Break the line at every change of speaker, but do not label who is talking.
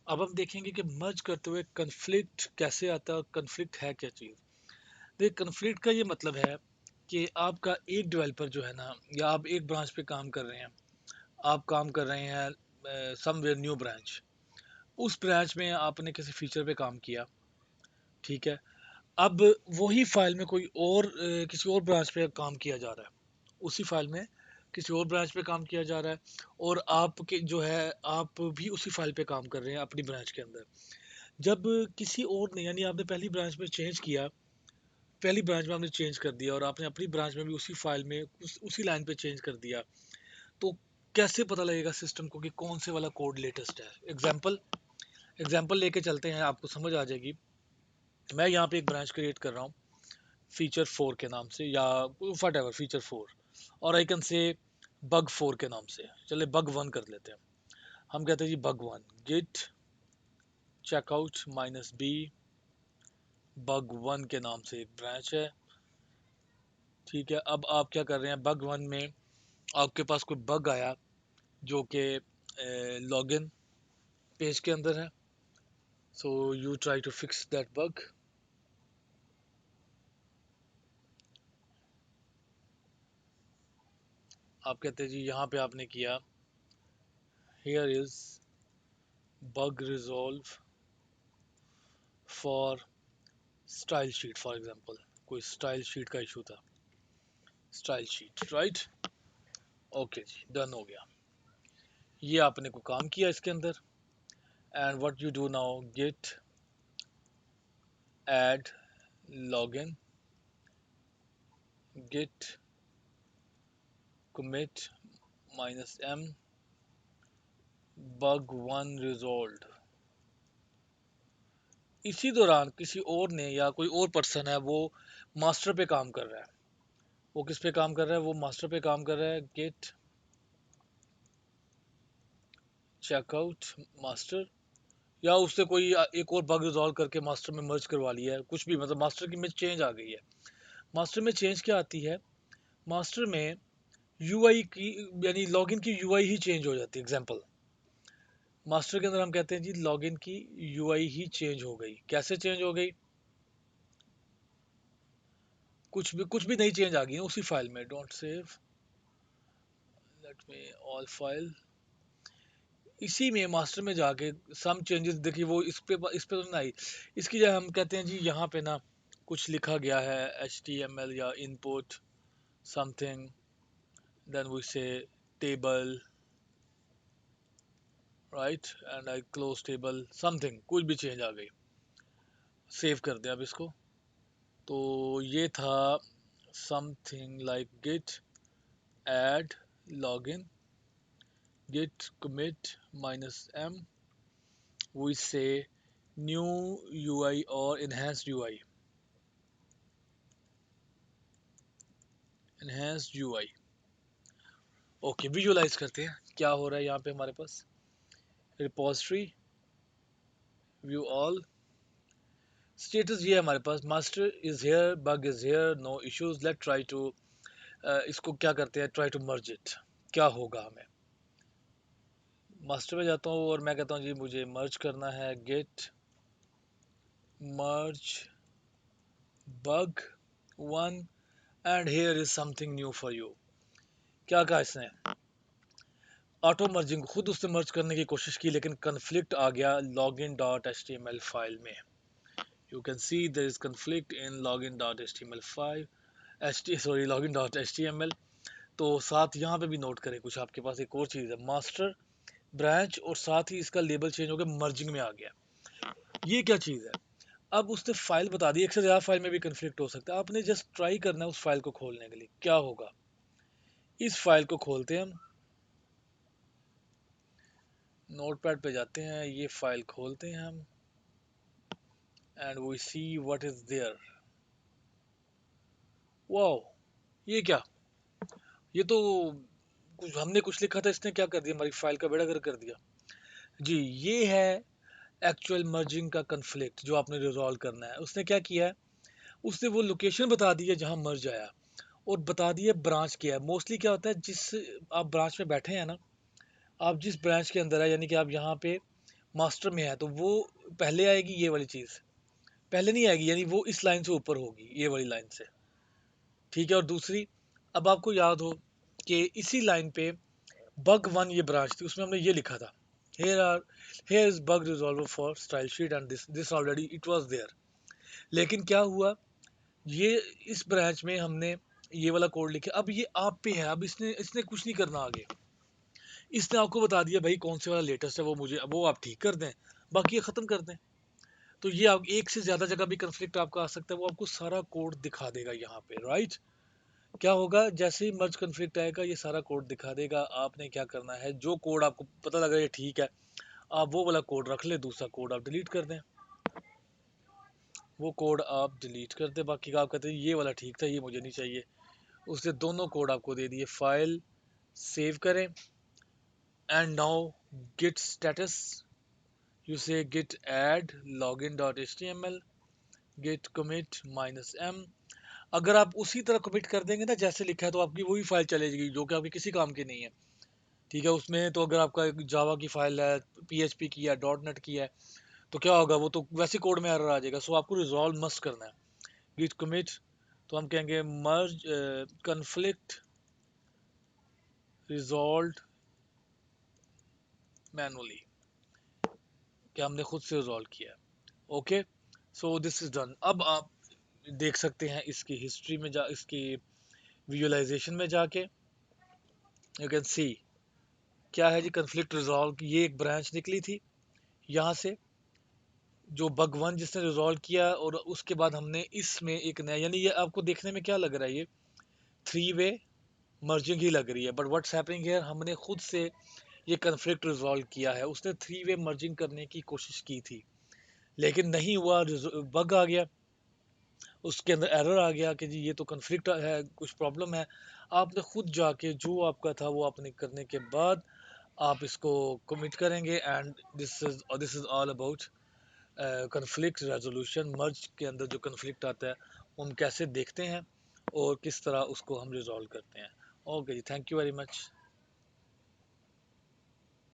अब हम देखेंगे कि मर्ज करते हुए कन्फ्लिक्ट कैसे आता है और कन्फ्लिक्ट है क्या चीज़। देखिए कन्फ्लिक्ट का ये मतलब है कि आपका एक डेवलपर जो है ना, या आप एक ब्रांच पे काम कर रहे हैं, आप काम कर रहे हैं समवेयर न्यू ब्रांच, उस ब्रांच में आपने किसी फीचर पे काम किया, ठीक है। अब वही फाइल में कोई और किसी और ब्रांच पे काम किया जा रहा है, उसी फाइल में किसी और ब्रांच पे काम किया जा रहा है, और आपके जो है आप भी उसी फाइल पे काम कर रहे हैं अपनी ब्रांच के अंदर। जब किसी और ने, यानी आपने पहली ब्रांच में चेंज किया, पहली ब्रांच में आपने चेंज कर दिया और आपने अपनी ब्रांच में भी उसी फाइल में उसी लाइन पे चेंज कर दिया, तो कैसे पता लगेगा सिस्टम को कि कौन से वाला कोड लेटेस्ट है? एग्जाम्पल एग्जाम्पल लेके चलते हैं, आपको समझ आ जाएगी। मैं यहाँ पे एक ब्रांच क्रिएट कर रहा हूँ फीचर 4 के नाम से, या वट एवर फीचर 4, और आई कैन से बग 4 के नाम से, चले बग 1 कर लेते हैं। हम कहते हैं जी bug 1 git checkout minus B, bug 1 के नाम से एक ब्रांच है, ठीक है। अब आप क्या कर रहे हैं, बग 1 में आपके पास कोई बग आया जो कि लॉगिन पेज के अंदर है, so you try to fix that bug. आप कहते हैं जी यहाँ पे आपने किया, here is bug resolve for style sheet, for example कोई स्टाइल शीट का इशू था, स्टाइल शीट, राइट। ओके जी, डन हो गया। ये आपने को काम किया इसके अंदर, and what you do now, git add login, git commit minus m, bug 1 resolved। इसी दौरान किसी और ने, या कोई और पर्सन है, वो मास्टर पे काम कर रहा है। वो किस पे काम कर रहा है? वो मास्टर पे काम कर रहा है। गेट चेकआउट मास्टर, या उससे कोई एक और बग रिजॉल्व करके मास्टर में मर्ज करवा लिया है, कुछ भी, मतलब मास्टर की में चेंज आ गई है। मास्टर में चेंज क्या आती है? मास्टर में यूआई की, यानी लॉगिन की यूआई ही चेंज हो जाती है। एग्जांपल, मास्टर के अंदर हम कहते हैं जी लॉगिन की यूआई ही चेंज हो गई। कैसे चेंज हो गई? कुछ भी नई चेंज आ गई है उसी फाइल में। Don't save, let me all file, इसी में मास्टर में जाके सम चेंजेस देखिए, वो इस पे तो नहीं आई। इसकी जगह हम कहते हैं जी यहाँ पे ना कुछ लिखा गया है HTML या इनपुट समथिंग, देन वी से table, right, and I close table something, कुछ भी चेंज आ गई। सेव कर दे अब इसको। तो ये था something like get add login, git commit minus m, we say new UI or enhanced UI, enhanced UI। Okay, visualise करते हैं क्या हो रहा है यहाँ पे हमारे पास। रिपोजिटरी, व्यू ऑल, स्टेटस ये है हमारे पास, master is here, bug is here, no issues, let try to, इसको क्या करते हैं, ट्राई टू मर्ज इट। क्या होगा हमें? मास्टर में जाता हूँ और मैं कहता हूँ जी मुझे मर्ज करना है, git merge bug 1 and here is something new for you. क्या कहा इसने? ऑटो मर्जिंग, खुद उसने मर्ज करने की कोशिश की, लेकिन कन्फ्लिक्ट आ गया login dot H T M L file में। You can see there is conflict in login dot H T M L file, H T sorry login dot H T M L. तो साथ यहाँ पे भी note करें कुछ, आपके पास एक और चीज़ है, मास्टर ब्रांच, और साथ ही इसका लेबल चेंज हो गया, मर्जिंग में आ गया। ये क्या चीज़ है? अब उसने फाइल बता दी, एक से ज़्यादा फाइल में भी कन्फ्लिक्ट हो सकता है। आपने जस्ट ट्राई करना है उस फाइल को खोलने के लिए। क्या होगा? इस फाइल को खोलते हैं हम, नोटपैड पे जाते हैं, ये फाइल खोलते हैं हम, and we see what is there. Wow, ये क्या? ये तो कुछ हमने कुछ लिखा था, इसने क्या कर दिया, हमारी फाइल का बेड़ा गर्क कर दिया। जी, ये है एक्चुअल मर्जिंग का कन्फ्लिक्ट जो आपने रिजॉल्व करना है। उसने क्या किया है? उसने वो लोकेशन बता दी है जहां मर्ज आया, और बता दिया ब्रांच क्या है। मोस्टली क्या होता है, जिस आप ब्रांच में बैठे हैं ना, आप जिस ब्रांच के अंदर है, यानी कि आप यहाँ पे मास्टर में है तो वो पहले आएगी ये वाली चीज़, पहले नहीं आएगी, यानी वो इस लाइन से ऊपर होगी, ये वाली लाइन से। ठीक है, और दूसरी, अब आपको याद हो कि इसी लाइन पे बग वन ये ब्रांच थी, उसमें हमने ये लिखा था, here are here is bug resolver for style sheet and this already it was there. लेकिन क्या हुआ, ये इस ब्रांच में हमने ये वाला कोड लिखे, अब ये आप पे है, अब इसने इसने कुछ नहीं करना आगे। इसने आपको बता दिया भाई कौन से वाला लेटेस्ट है, वो मुझे वो आप ठीक कर दें, बाकी ये खत्म कर दें। तो ये आप एक से ज्यादा जगह भी कंफ्लिक्ट आपका आ सकता है, वो आपको सारा कोड दिखा देगा यहाँ पे, राइट। क्या होगा, जैसे ही मर्ज कन्फ्लिक्ट आएगा ये सारा कोड दिखा देगा। आपने क्या करना है, जो कोड आपको पता लग रहा है ये ठीक है, आप वो वाला कोड रख ले, दूसरा कोड आप डिलीट कर दें, वो कोड आप डिलीट कर दें। बाकी का आप कहते हैं ये वाला ठीक था, ये मुझे नहीं चाहिए, उसने दोनों कोड आपको दे दिए। फाइल सेव करें, and now git status, you say git add login.html, git commit -m। अगर आप उसी तरह कमिट कर देंगे ना जैसे लिखा है, तो आपकी वही फाइल चलेगी जो कि आपकी किसी काम की नहीं है। ठीक है, उसमें तो अगर आपका जावा की फाइल है, पीएचपी की है, डॉट नेट की है, तो क्या होगा, वो तो वैसे कोड में एरर आ जाएगा। सो आपको रिजॉल्व मस्ट करना है, गिट कमिट। तो हम कहेंगे मर्ज कन्फ्लिक्ट रिजॉल्व मैनुअली, क्या हमने खुद से रिजॉल्व किया है। Okay, so this is done. अब आप देख सकते हैं इसकी हिस्ट्री में जा, इसकी विजुअलाइजेशन में जाके, यू कैन सी क्या है जी, कन्फ्लिक्ट रिजॉल्व की ये एक ब्रांच निकली थी यहाँ से, जो बग वन जिसने रिजॉल्व किया, और उसके बाद हमने इसमें एक नया, यानी ये आपको देखने में क्या लग रहा है, ये थ्री वे मर्जिंग ही लग रही है, बट व्हाट्स हैपनिंग हियर, हमने खुद से ये कन्फ्लिक्ट रिजॉल्व किया है। उसने थ्री वे मर्जिंग करने की कोशिश की थी, लेकिन नहीं हुआ, बग आ गया, उसके अंदर एरर आ गया कि जी ये तो कन्फ्लिक्ट है, कुछ प्रॉब्लम है। आपने खुद जाके जो आपका था वो आपने करने के बाद आप इसको कमिट करेंगे, and this is all about conflict resolution. Merge के अंदर जो कन्फ्लिक्ट आता है वो हम कैसे देखते हैं और किस तरह उसको हम रिजॉल्व करते हैं। ओके जी, थैंक यू वेरी मच।